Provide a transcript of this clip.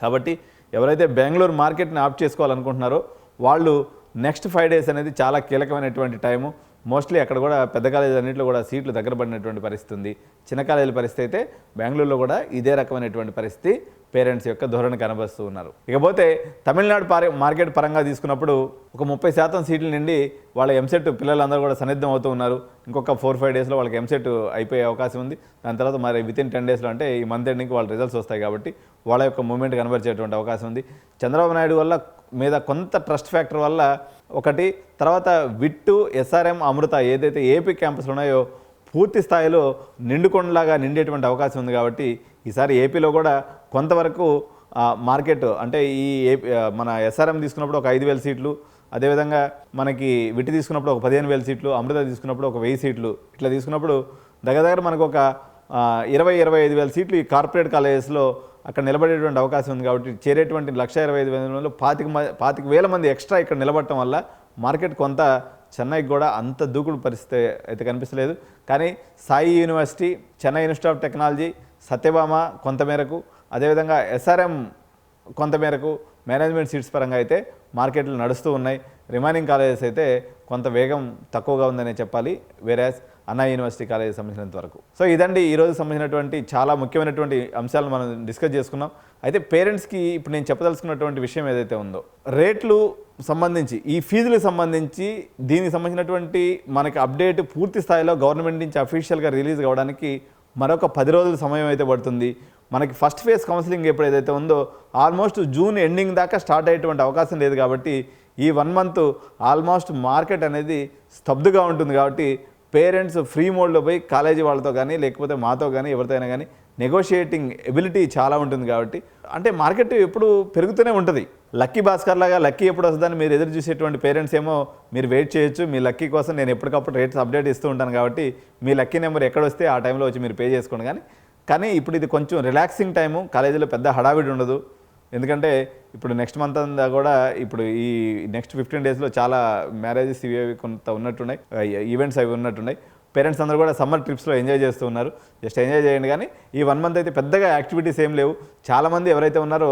కాబట్టి ఎవరైతే బెంగళూరు మార్కెట్ని ఆప్ట్ చేసుకోవాలనుకుంటున్నారో వాళ్ళు నెక్స్ట్ 5 డేస్ అనేది చాలా కీలకమైనటువంటి టైము. మోస్ట్లీ అక్కడ కూడా పెద్ద కాలేజీ అన్నింటిలో కూడా సీట్లు దగ్గర పడినటువంటి పరిస్థితి ఉంది. చిన్న కాలేజీల పరిస్థితి అయితే బెంగళూరులో కూడా ఇదే రకమైనటువంటి పరిస్థితి పేరెంట్స్ యొక్క ధోరణి కనబరుస్తూ ఉన్నారు. ఇకపోతే తమిళనాడు మార్కెట్ పరంగా తీసుకున్నప్పుడు ఒక 30% సీట్ల నుండి వాళ్ళ ఎంసెట్ పిల్లలందరూ కూడా సన్నిద్ధం అవుతూ ఉన్నారు. ఇంకొక 4-5 డేస్లో వాళ్ళకి ఎంసెట్ అయిపోయే అవకాశం ఉంది. దాని తర్వాత మరి వితిన్ 10 డేస్లో అంటే ఈ మంత్ ఎండింగ్కి వాళ్ళ రిజల్ట్స్ వస్తాయి కాబట్టి వాళ్ళ యొక్క మూమెంట్ కనబరిచేటువంటి అవకాశం ఉంది. చంద్రబాబు నాయుడు వల్ల మీద కొంత ట్రస్ట్ ఫ్యాక్టర్ వల్ల ఒకటి, తర్వాత విట్టు, ఎస్ఆర్ఎం, అమృత ఏదైతే ఏపీ క్యాంపస్లు ఉన్నాయో పూర్తి స్థాయిలో నిండుకొండలాగా నిండేటువంటి అవకాశం ఉంది. కాబట్టి ఈసారి ఏపీలో కూడా కొంతవరకు మార్కెట్ అంటే ఈ మన ఎస్ఆర్ఎం తీసుకున్నప్పుడు ఒక 5,000 సీట్లు, అదేవిధంగా మనకి విట్టి తీసుకున్నప్పుడు ఒక 15,000 సీట్లు, అమృత తీసుకున్నప్పుడు ఒక 1,000 సీట్లు, ఇట్లా తీసుకున్నప్పుడు దగ్గర మనకు ఒక 20,000-25,000 సీట్లు ఈ కార్పొరేట్ కాలేజెస్లో అక్కడ నిలబడేటువంటి అవకాశం ఉంది. కాబట్టి చేరేటువంటి 1,25,000 25,000 మంది ఎక్స్ట్రా ఇక్కడ నిలబడటం వల్ల మార్కెట్ కొంత చెన్నైకి కూడా అంత దూకుడు పరిస్థితి అయితే కనిపిస్తలేదు. కానీ Sai university, Chennai institute of technology, Satyabhama కొంతమేరకు, అదేవిధంగా ఎస్ఆర్ఎం కొంతమేరకు మేనేజ్మెంట్ సీట్స్ పరంగా అయితే మార్కెట్లు నడుస్తూ ఉన్నాయి. రిమైనింగ్ కాలేజెస్ అయితే కొంత వేగం తక్కువగా ఉందనే చెప్పాలి, వేరేస్ అన్నా యూనివర్సిటీ కాలేజీ సంబంధించినంత వరకు. సో ఇదండి ఈరోజు సంబంధించినటువంటి చాలా ముఖ్యమైనటువంటి అంశాలను మనం డిస్కస్ చేసుకున్నాం. అయితే పేరెంట్స్కి ఇప్పుడు నేను చెప్పదలుచుకున్నటువంటి విషయం ఏదైతే ఉందో, రేట్లు సంబంధించి ఈ ఫీజులకు సంబంధించి దీనికి సంబంధించినటువంటి మనకి అప్డేట్ పూర్తి స్థాయిలో గవర్నమెంట్ నుంచి అఫీషియల్గా రిలీజ్ కావడానికి మరొక 10 రోజుల సమయం అయితే పడుతుంది. మనకి ఫస్ట్ ఫేజ్ కౌన్సిలింగ్ ఎప్పుడు ఏదైతే ఉందో ఆల్మోస్ట్ జూన్ ఎండింగ్ దాకా స్టార్ట్ అయ్యేటువంటి అవకాశం లేదు. కాబట్టి ఈ 1 మంత్ ఆల్మోస్ట్ మార్కెట్ అనేది స్తబ్దుగా ఉంటుంది. కాబట్టి పేరెంట్స్ ఫ్రీ మోడ్లో పోయి కాలేజీ వాళ్ళతో కానీ లేకపోతే మాతో కానీ ఎవరితో అయినా కానీ నెగోషియేటింగ్ ఎబిలిటీ చాలా ఉంటుంది. కాబట్టి అంటే మార్కెట్ ఎప్పుడు పెరుగుతూనే ఉంటుంది. లక్కీ భాస్కర్ లాగా లక్కీ ఎప్పుడు వస్తుందని మీరు ఎదురు చూసేటువంటి పేరెంట్స్ ఏమో మీరు వెయిట్ చేయొచ్చు. మీ లక్కీ కోసం నేను ఎప్పటికప్పుడు రేట్స్ అప్డేట్ ఇస్తూ ఉంటాను. కాబట్టి మీ లక్కీ నెంబర్ ఎక్కడ వస్తే ఆ టైంలో వచ్చి మీరు పే చేసుకోండి. కానీ ఇప్పుడు ఇది కొంచెం రిలాక్సింగ్ టైము, కాలేజీలో పెద్ద హడావిడి ఉండదు. ఎందుకంటే ఇప్పుడు నెక్స్ట్ మంత్ అంతా కూడా ఇప్పుడు ఈ నెక్స్ట్ 15 డేస్లో చాలా మ్యారేజెస్ ఇవి కొంత ఉన్నట్టున్నాయి, ఈవెంట్స్ అవి ఉన్నట్టున్నాయి. పేరెంట్స్ అందరూ కూడా సమ్మర్ ట్రిప్స్లో ఎంజాయ్ చేస్తూ ఉన్నారు. జస్ట్ ఎంజాయ్ చేయండి. కానీ ఈ 1 మంత్ అయితే పెద్దగా యాక్టివిటీస్ ఏం లేవు. చాలామంది ఎవరైతే ఉన్నారో